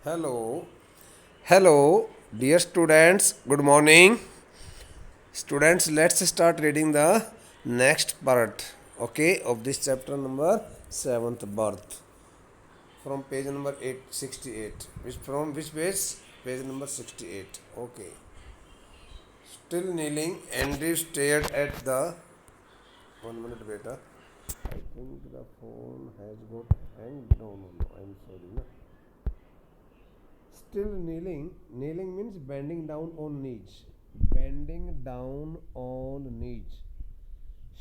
Hello, hello, dear students. Good morning, students. Let's start reading the next part. Okay, of this chapter number seventh birth from page number 868. Which page? Page number 68. Okay. Still kneeling, Andrew stared at the. 1 minute, beta. I think the phone has got hanged. No. I'm sorry. No. Still kneeling. Kneeling means bending down on knees. Bending down on knees.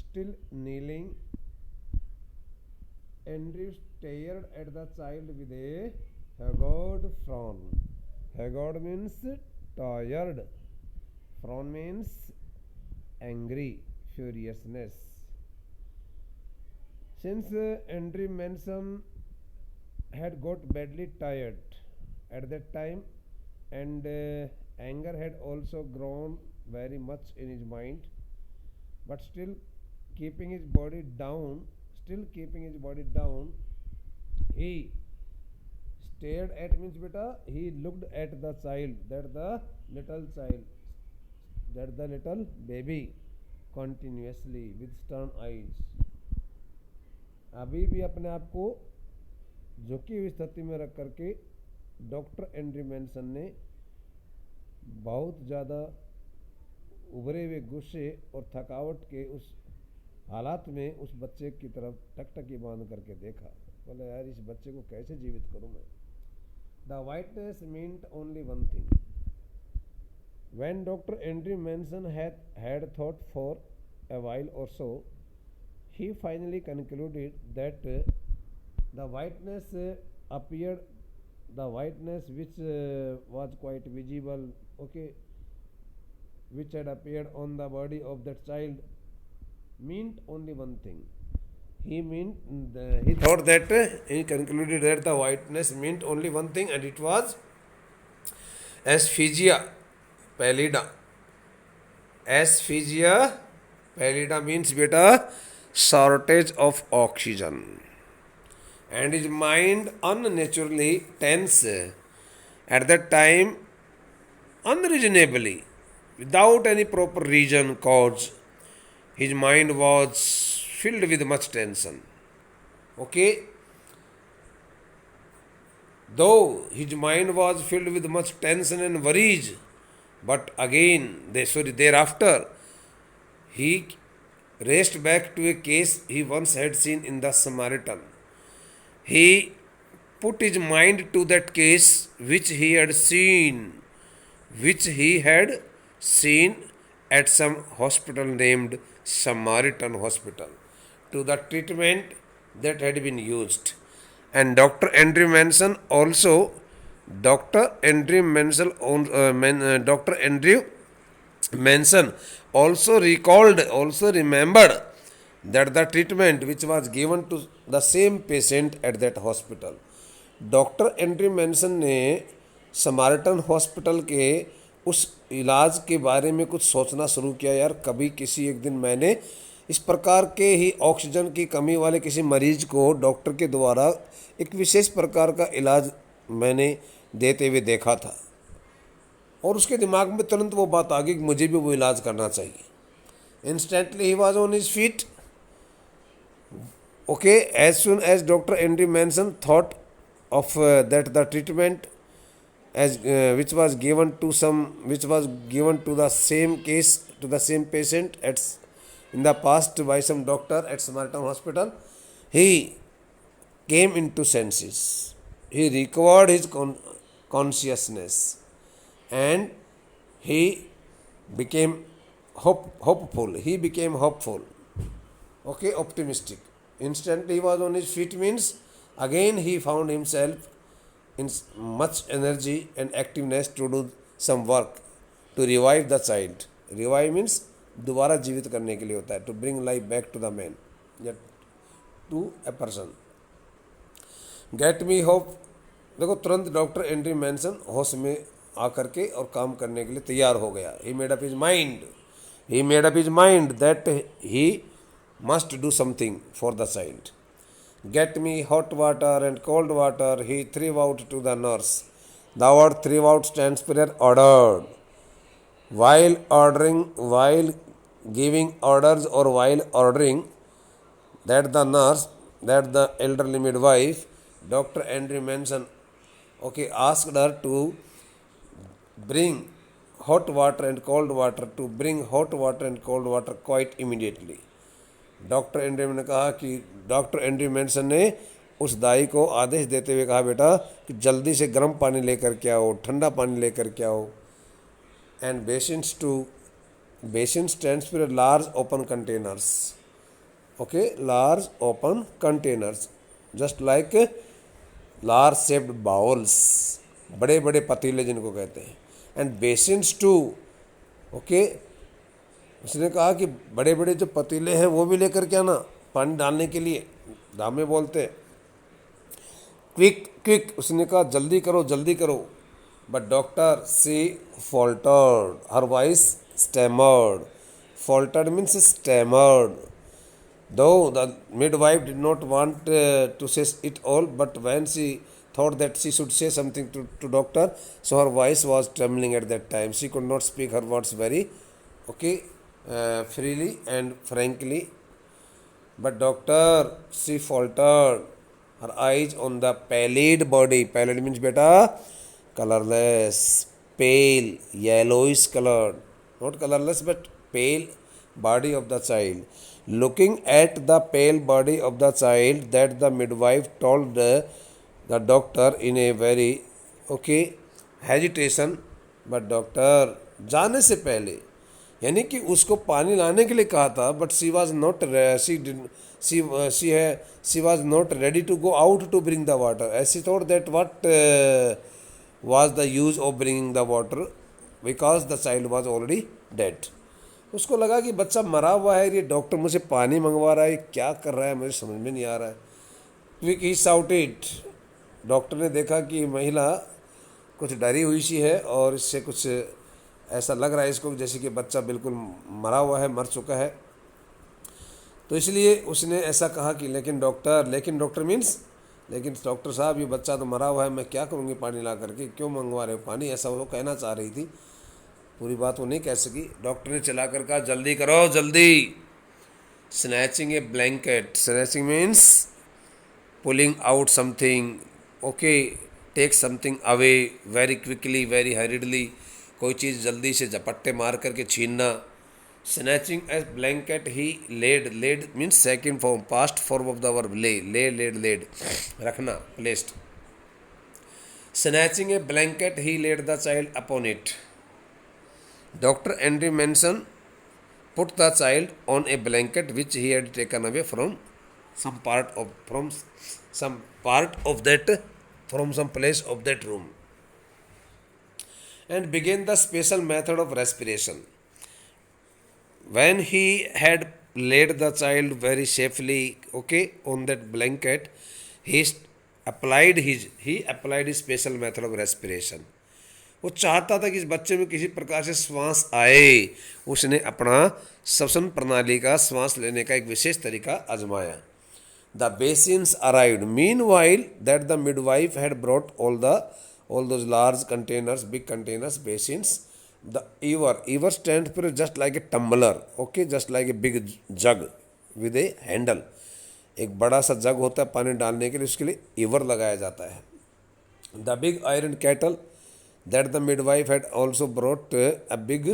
Still kneeling. Andrew stared at the child with a haggard frown. Haggard means tired. Frown means angry, furiousness. Since Andrew Manson had got badly tired at that time, and anger had also grown very much in his mind, but still keeping his body down, he stared at, means beta, he looked at the child, that the little baby, continuously with stern eyes. अभी भी अपने आप को झुकी हुई स्थिति में रख करके डॉक्टर एंड्री मैनसन ने बहुत ज़्यादा उभरे हुए गुस्से और थकावट के उस हालात में उस बच्चे की तरफ टकटकी बांध करके देखा। बोले यार, इस बच्चे को कैसे जीवित करूं मैं। The whiteness meant only one thing. When Dr. Andrew Manson had thought for a while or so, he finally concluded that the whiteness appeared, the whiteness which was quite visible, okay, which had appeared on the body of that child, meant only one thing. He thought that he concluded that the whiteness meant only one thing, and it was asphyxia pallida. Asphyxia pallida means beta shortage of oxygen, and his mind unnaturally tense at that time, unreasonably, without any proper reason cause. His mind was filled with much tension. Okay, though his mind was filled with much tension and worries, but thereafter he raced back to a case he once had seen in the Samaritan. He put his mind to that case which he had seen at some hospital named Samaritan Hospital, to the treatment that had been used. And Dr. Andrew Manson also remembered that the treatment which was given to the same patient at that hospital. Doctor Andrew Manson ने Samaritan hospital के उस इलाज के बारे में कुछ सोचना शुरू किया। यार, कभी किसी एक दिन मैंने इस प्रकार के ही ऑक्सीजन की कमी वाले किसी मरीज को डॉक्टर के द्वारा एक विशेष प्रकार का इलाज मैंने देते हुए देखा था, और उसके दिमाग में तुरंत वो बात आ गई कि मुझे भी वो इलाज करना चाहिए। इंस्टेंटली ही was on his feet. Okay, as soon as doctor Andrew Manson thought of that the treatment as which was given to the same patient in the past by some doctor at Samaritan Hospital, he came into senses. He recovered his consciousness, and he became hopeful. Okay, optimistic. Instantly he was on his feet means again he found himself in much energy and activeness to do some work to revive the child. Revive means दोबारा जीवित करने के लिए होता है, to bring life back to the man, to a person. Get me hope. देखो, तुरंत doctor Andrew Manson होश में आकर के और काम करने के लिए तैयार हो गया। He made up his mind that he must do something for the child. Get me hot water and cold water, he threw out to the nurse. The word throughout stands for ordered. While giving orders or while ordering, that the nurse, that the elderly midwife, Dr. Andrew Manson, okay, asked her to bring hot water and cold water, to bring hot water and cold water quite immediately. Doctor Andrew ने कहा कि doctor Andrew mention ने उस दाई को आदेश देते हुए कहा, बेटा कि जल्दी से गर्म पानी लेकर के आओ, ठंडा पानी लेकर के आओ. And basin stands for large open containers. Okay, large open containers, just like large shaped bowls, बड़े बड़े पतीले जिनको कहते हैं. एंड बेसिन्स टू, ओके, उसने कहा कि बड़े बड़े जो पतीले हैं वो भी लेकर के आना पानी डालने के लिए. दामे बोलते क्विक क्विक, उसने कहा जल्दी करो जल्दी करो. But doctor C faltered, her voice stammered. Faltered means stammered. Though the midwife did not want to say it all, but when she thought that she should say something to doctor, so her voice was trembling at that time. She could not speak her words very, okay, freely and frankly. But doctor, she faltered, her eyes on the pallid body. Pallid means beta, colorless, pale, yellowish colored, not colorless but pale body of the child. Looking at the pale body of the child, that the midwife told the doctor in a very, okay, hesitation. But doctor, जाने से पहले, यानी कि उसको पानी लाने के लिए कहा था, but she was not she was not ready to go out to bring the water. As she thought that what was the use of bringing the water because the child was already dead. उसको लगा कि बच्चा मरा हुआ है, ये doctor मुझे पानी मंगवा रहा है, क्या कर रहा है मुझे समझ में नहीं आ रहा है. क्विक ही शाउटेड. डॉक्टर ने देखा कि महिला कुछ डरी हुई सी है और इससे कुछ ऐसा लग रहा है इसको जैसे कि बच्चा बिल्कुल मरा हुआ है, मर चुका है. तो इसलिए उसने ऐसा कहा कि लेकिन डॉक्टर मीन्स, लेकिन डॉक्टर साहब ये बच्चा तो मरा हुआ है, मैं क्या करूँगी पानी ला करके, क्यों मंगवा रहे हो पानी, ऐसा वो कहना चाह रही थी. पूरी बात वो नहीं कह सकी. डॉक्टर ने चला कर कहा जल्दी करो जल्दी. Snatching a blanket. Snatching means pulling out something, okay, take something away very quickly, very hurriedly. कोई चीज़ जल्दी से झपट्टे मार करके छीनना. Snatching a blanket he laid. Laid means second form, past form of the verb lay. Laid. रखना, placed. Snatching a blanket he laid the child upon it. Dr. Andrew Manson put the child on a blanket which he had taken away from some place of that room, and began the special method of respiration. When he had laid the child very safely, okay, on that blanket, he applied his special method of respiration. वो चाहता था कि इस बच्चे में किसी प्रकार से श्वास आए. उसने अपना श्वसन प्रणाली का, श्वास लेने का एक विशेष तरीका आजमाया. The basins arrived. Meanwhile, that the midwife had brought all those large containers, big containers, basins. The ewer stands for just like a tumbler, okay, just like a big jug with a handle. एक बड़ा सा जग होता है पानी डालने के लिए, उसके लिए ईवर लगाया जाता है. The big iron kettle that the midwife had also brought the big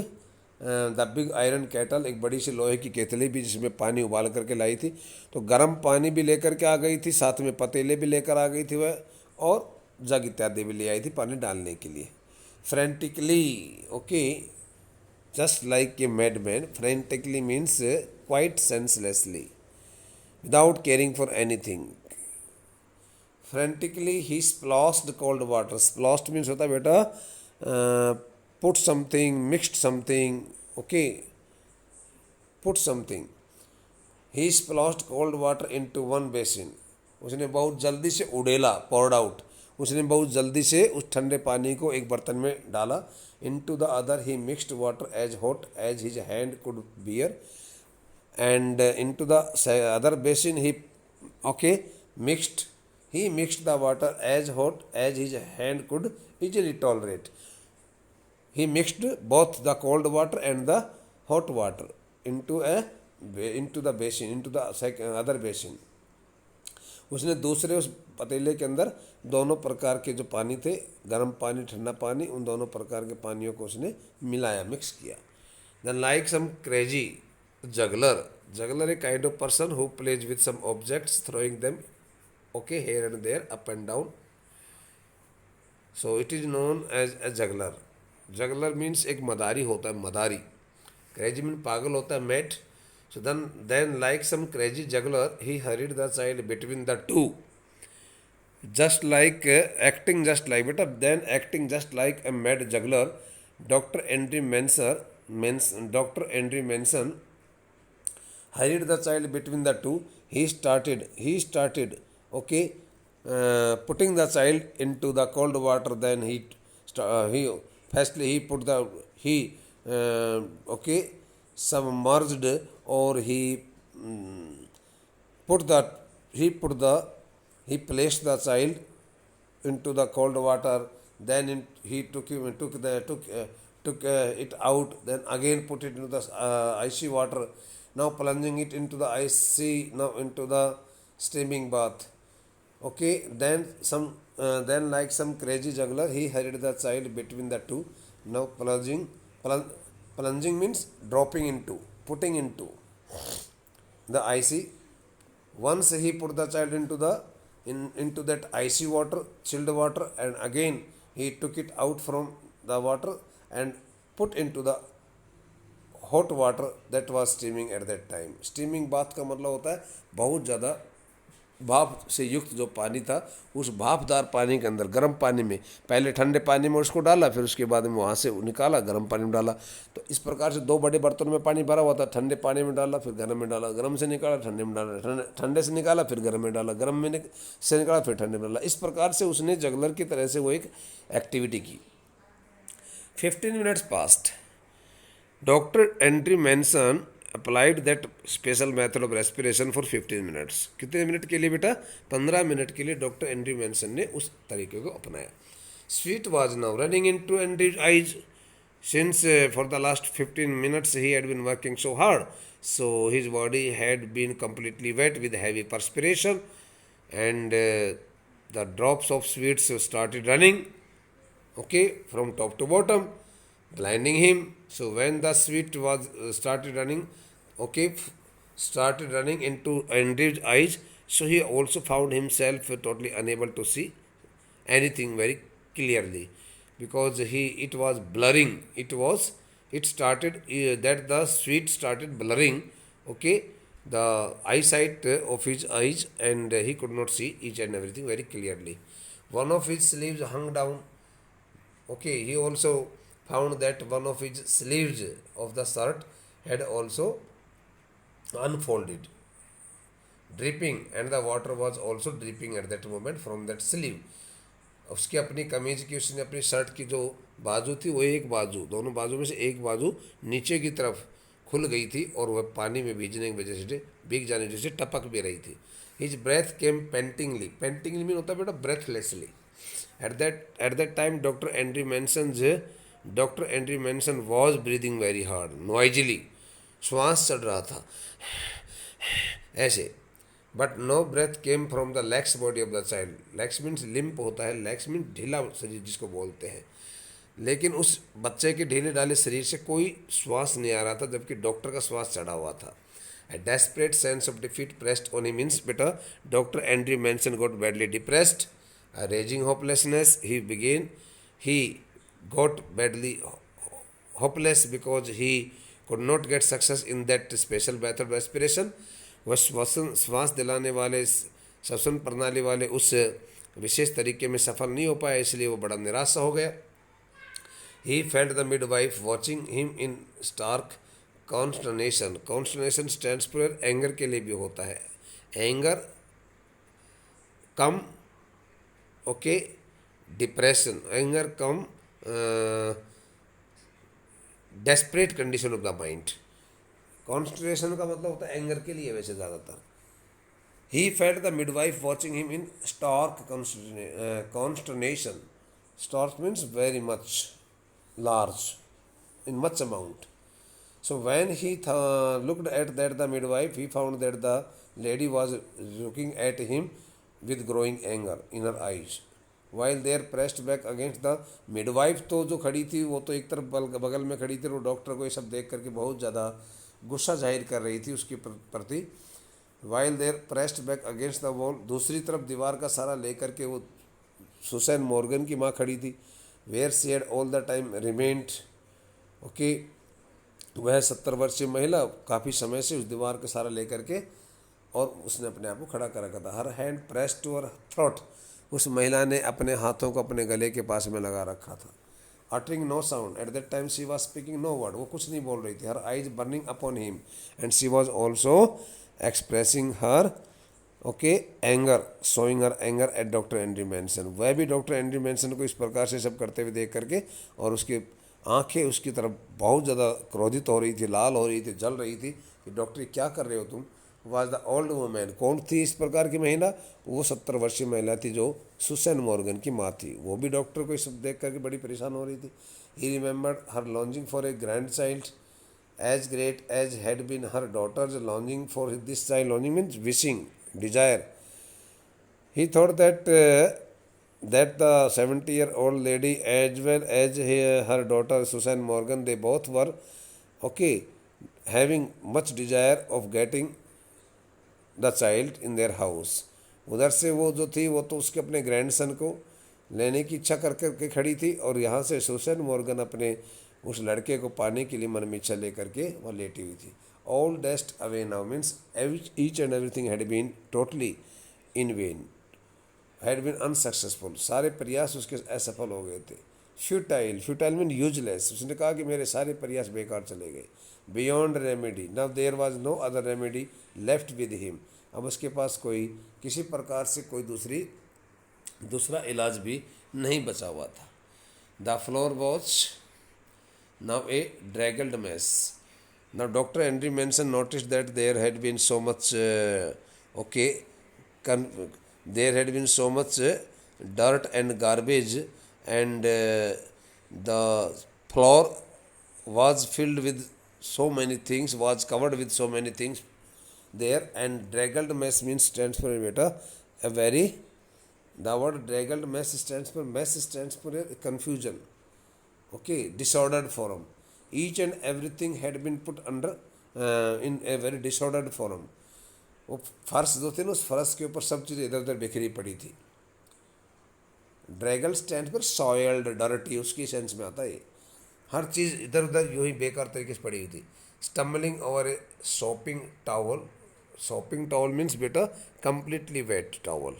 iron kettle, एक बड़ी सी लोहे की केतली भी जिसमें पानी उबाल करके लाई थी. तो गर्म पानी भी लेकर के आ गई थी, साथ में पतीले भी लेकर आ गई थी वह, और जग इत्यादि भी ले आई थी पानी डालने के लिए. Frantically, okay, just like a madman. Frantically means quite senselessly, without caring for anything. Frantically he splashed cold water. Splashed means होता है बेटा put something, mixed something, okay, put something. He splashed cold water into one basin. उसने बहुत जल्दी से उड़ेला, poured out. उसने बहुत जल्दी से उस ठंडे पानी को एक बर्तन में डाला. Into the other he mixed water as hot as his hand could bear, and into the other basin he, okay, mixed He mixed the water as hot as his hand could easily tolerate. He mixed both the cold water and the hot water into the basin, into the other basin. उसने दूसरे उस पतीले के अंदर दोनों प्रकार के जो पानी थे, गर्म पानी ठंडा पानी, उन दोनों प्रकार के पानियों को उसने मिलाया, मिक्स किया. Then like some crazy juggler a kind of person who plays with some objects, throwing them here and there, up and down. So it is known as a juggler. Juggler means एक मदारी होता है, मदारी. Crazy means पागल होता है, mad. So then like some crazy juggler, he hurried the child between the two. Just like acting just like a mad juggler, Dr. Henry Manson hurried the child between the two. He started putting the child into the cold water. Then he submerged, or he placed the child into the cold water. Then he took it out. Then again put it into the icy water. Now plunging it into the steaming bath. Then like some crazy juggler, he hurried the child between the two. Now plunging means dropping into, putting into the icy. Once he put the child into that icy water, chilled water, and again he took it out from the water and put into the hot water that was steaming at that time. Steaming bath का मतलब होता है बहुत ज़्यादा भाप से युक्त जो पानी था, उस भापदार पानी के अंदर गर्म पानी में, पहले ठंडे पानी में उसको डाला, फिर उसके बाद में वहाँ से निकाला, गर्म पानी में डाला. तो इस प्रकार से दो बड़े बर्तनों में पानी भरा हुआ था. ठंडे पानी में डाला, फिर गर्म में डाला, गर्म से निकाला, ठंडे में डाला, ठंडे से निकाला, फिर गर्म में डाला, गर्म में से निकाला, फिर ठंडे में डाला. इस प्रकार से उसने जगलर की तरह से वो एक एक्टिविटी की. 15 minutes passed. Dr. Henry Manson applied that special method of respiration for 15 minutes. कितने मिनट के लिए बेटा? 15 मिनट के लिए डॉक्टर एंड्री मैनसन ने उस तरीके को अपनाया. Sweat was now running into Henry's eyes. Since for the last 15 minutes he had been working so hard, so his body had been completely wet with heavy perspiration, and the drops of sweat started running, from top to bottom, blinding him. So when the sweat was started running into Andrew's eyes, so he also found himself totally unable to see anything very clearly, because it was blurring. It started that the sweat started blurring, the eyesight of his eyes, and he could not see each and everything very clearly. One of his sleeves hung down. He also found that one of his sleeves of the shirt had also unfolded, dripping, and the water was also dripping at that moment from that sleeve. उसकी अपनी कमीज की, उसने अपनी shirt की जो बाजू थी, वो एक बाजू, दोनों बाजू में से एक बाजू नीचे की तरफ खुल गई थी, और वह पानी में भीग जाने की वजह से टपक भी रही थी. His breath came pantingly. Pantingly mean होता है बेटा breathlessly. At that time, Dr. Henry Manson was breathing very hard, noisily. श्वास चढ़ रहा था ऐसे. But no breath came from the lax body of the child. Lax means limp होता है, lax means ढीला शरीर जिसको बोलते हैं. लेकिन उस बच्चे के ढीले ढाले शरीर से कोई श्वास नहीं आ रहा था, जबकि डॉक्टर का श्वास चढ़ा हुआ था. A desperate sense of defeat pressed on him. Means बेटा Dr. Henry Manson got badly depressed. A raging hopelessness. He got badly hopeless because he could not get success in that special method of respiration. वह श्वास दिलाने वाले, श्वसन प्रणाली वाले उस विशेष तरीके में सफल नहीं हो पाया, इसलिए वो बड़ा निराश हो गया. He felt the midwife watching him in stark consternation. Consternation stands for anger के लिए भी होता है. Anger come depression. Anger come desperate condition of the mind. कॉन्स्टरेशन का मतलब होता है एंगर के लिए वैसे ज़्यादातर. He felt the midwife watching him in stark consternation. Stark means very much, large, in much amount. So when he looked at that the midwife, he found that the lady was looking at him with growing anger in her eyes. While they are pressed back against the midwife, तो जो खड़ी थी वो तो एक तरफ बगल में खड़ी थी, वो डॉक्टर को ये सब देख करके बहुत ज़्यादा गुस्सा जाहिर कर रही थी उसके प्रति. While there pressed back against the wall, दूसरी तरफ दीवार का सहारा लेकर के वो सुसैन मॉर्गन की माँ खड़ी थी. Where she had all the time remained. Okay, वह 70 वर्षीय महिला काफ़ी समय से उस दीवार का सहारा लेकर के और उसने अपने आप को खड़ा कर रखा था. Her hand press to her throat, उस महिला ने अपने हाथों को अपने गले के पास में लगा रखा था. Uttering no sound at that time she was speaking no word, वो कुछ नहीं बोल रही थी. Her eyes burning upon him and she was also expressing her anger, showing her anger at doctor Andrew Manson. वह भी डॉक्टर एंड्री मैनसन को इस प्रकार से सब करते हुए देख करके और उसकी आंखें उसकी तरफ बहुत ज़्यादा क्रोधित हो रही थी, लाल हो रही थी, जल रही थी कि डॉक्टर क्या कर रहे हो तुम. वाज द ओल्ड वुमेन, कौन थी इस प्रकार की महिला? वो 70 वर्षीय महिला थी जो सुसैन मॉर्गन की माँ थी. वो भी डॉक्टर को सब देख करके बड़ी परेशान हो रही थी. ही remembered her lodging for a grand child as great as had been her daughter's longing for this child. Longing means wishing, desire. He thought that the 70-year-old lady as well as her daughter Susan Morgan, they both were having much desire of getting the child in their house. उधर से वो जो थी वो तो उसके अपने grandson को लेने की इच्छा कर करके खड़ी थी और यहाँ से सुसैन मॉर्गन अपने उस लड़के को पाने के लिए मन में इच्छा लेकर के वह लेटी हुई थी. All dust away now means each and everything had been totally in vain, had been unsuccessful. सारे प्रयास उसके असफल हो गए थे. Futile, futile mean useless. उसने कहा कि मेरे सारे प्रयास बेकार चले गए. Beyond remedy, now there was no other remedy left with him. अब उसके पास कोई किसी प्रकार से कोई दूसरा इलाज भी नहीं बचा हुआ था. The floor was now a draggled mess. Now Dr. Henry Manson noticed that there had been so much there had been so much dirt and garbage, and the floor was filled with so many things, was covered with so many things there. And draggled mess means stands for beta a very, the word draggled mess stands for a confusion, disordered form. Each and everything had been put under in a very disordered form. वो फर्श जो थे ना, उस फर्श के ऊपर सब चीज़ें इधर उधर बिखरी पड़ी थी. ड्रैगल स्टैंड पर सॉयल्ड, डर्टी, उसकी सेंस में आता है. हर चीज़ इधर उधर यूँ ही बेकार तरीके से पड़ी हुई थी. Stumbling over a sopping towel. Sopping towel means बेटा कंप्लीटली वेट टावल,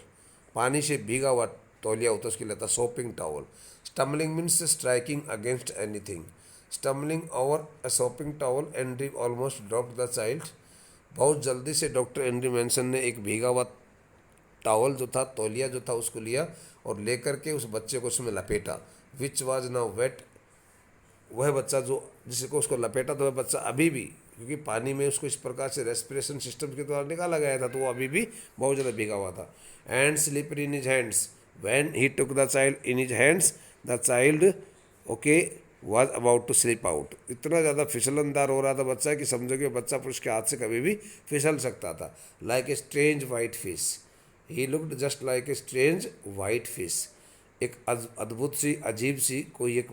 पानी से भीगा हुआ तौलिया होता है, उसके लिए था shopping towel. Stumbling means striking against anything. Stumbling over a sopping towel, Henry almost dropped the child. बहुत जल्दी से डॉक्टर एंड्री मैनसन ने एक भीगा हुआ टावल जो था, तौलिया जो था, उसको लिया और लेकर के उस बच्चे को उसमें लपेटा. विच वाज नाउ वेट, वह बच्चा जो जिसको उसको लपेटा तो वह बच्चा अभी भी, क्योंकि पानी में उसको इस प्रकार से रेस्पिरेशन सिस्टम के द्वारा निकाला गया था, तो वो अभी भी बहुत ज़्यादा भीगा हुआ था. And slippery in his hands. When he took the child in his hands, the child was about to slip out. इतना ज़्यादा फिसलनदार हो रहा था बच्चा कि समझो कि बच्चा पुरुष के हाथ से कभी भी फिसल सकता था. Like a strange white fish, he looked just like a strange white fish. एक अद्भुत सी, अजीब सी कोई एक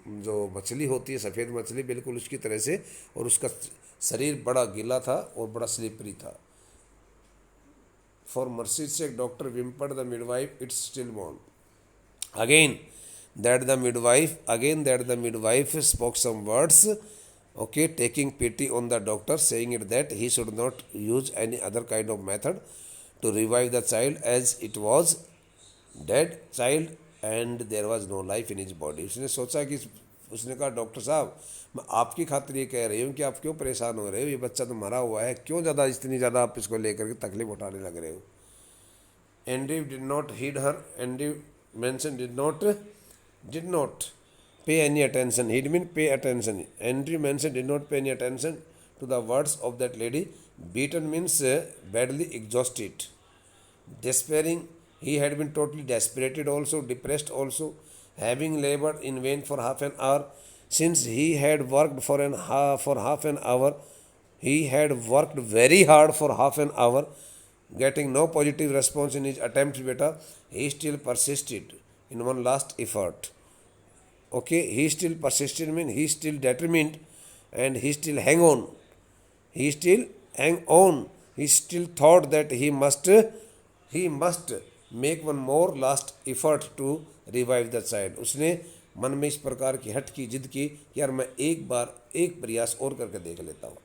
जो मछली होती है, सफ़ेद मछली, बिल्कुल उसकी तरह से. और उसका शरीर बड़ा गीला था और बड़ा स्लिपरी था. For mercy sake doctor whimpered the midwife, it's still born. Again that the midwife spoke some words, taking pity on the doctor, saying it that he should not use any other kind of method to revive the child, as it was dead child and there was no life in his body. उसने सोचा कि उसने कहा doctor साहब, मैं आपकी खातिर ये कह रही हूँ कि आप क्यों परेशान हो रहे हो, ये बच्चा तो मरा हुआ है, क्यों इतनी ज़्यादा आप इसको लेकर के तकलीफ उठाने लग रहे हो. Henry did not heed her. Henry Manson did not pay any attention. He didn't pay attention. Henry Manson did not pay any attention to the words of that lady, Beaten means badly exhausted. Despairing, he had been totally desperated also, depressed also, having labored in vain for half an hour. Since he had worked for half an hour, he had worked very hard for half an hour, getting no positive response in his attempts, beta. He still persisted in one last effort. Okay, he still persisted means he still determined and he still hang on. He still hang on. He still thought that he must make one more last effort to revive the child. उसने मन में इस प्रकार की हट की जिद की कि यार मैं एक बार एक प्रयास और करके देख लेता हूँ.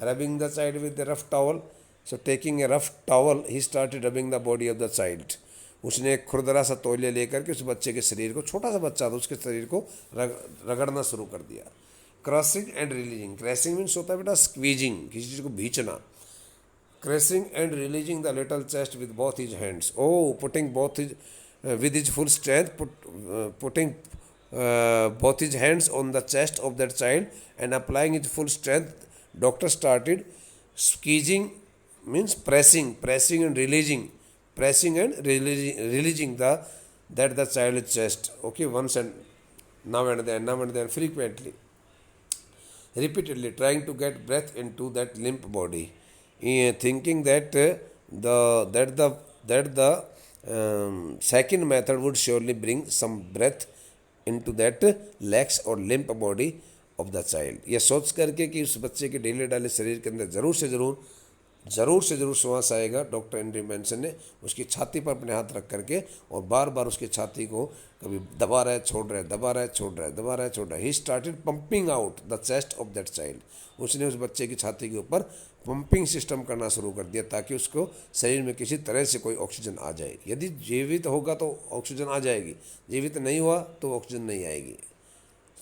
Rubbing the child with a rough towel. So taking a rough towel, he started rubbing the body of the child. उसने एक खुरदरा सा तौलिया लेकर के उस बच्चे के शरीर को, छोटा सा बच्चा था, उसके शरीर को रगड़ना शुरू कर दिया. Crushing and releasing. Crashing means होता है बेटा स्क्वीजिंग, किसी चीज़ को भींचना. Crushing and releasing the little chest with both his hands. Oh, putting both his with his full strength, putting both his hands on the chest of that child and applying his full strength. Doctor started squeezing means pressing and releasing the child's chest. Okay, once and now and then, frequently, repeatedly, trying to get breath into that limp body, thinking that the second method would surely bring some breath into that lax or limp body of the child. यह सोच करके कि उस बच्चे के ढीले ढाले शरीर के अंदर ज़रूर से ज़रूर श्वास आएगा, डॉक्टर एंड्री मैनसन ने उसकी छाती पर अपने हाथ रख करके और बार बार उसकी छाती को कभी दबा रहा है छोड़ रहा है, दबा रहा है छोड़ रहा है, दबा रहा है छोड़ रहा है. He started pumping out the chest of that child. उसने उस बच्चे की छाती के ऊपर पंपिंग सिस्टम करना शुरू कर दिया ताकि उसको शरीर में किसी तरह से कोई ऑक्सीजन आ जाए. यदि जीवित होगा तो ऑक्सीजन आ जाएगी, जीवित नहीं हुआ तो ऑक्सीजन नहीं आएगी.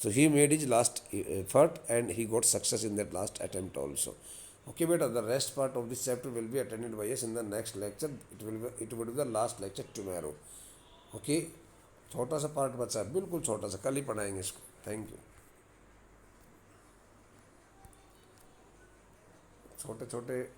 So he made his last effort and he got success in that last attempt also. Okay, beta, the rest part of this chapter will be attended by us in the next lecture. It would be the last lecture tomorrow. Okay, छोटा सा part बचा है, बिल्कुल छोटा सा, कल ही पढ़ाएंगे इसको. Thank you. छोटे छोटे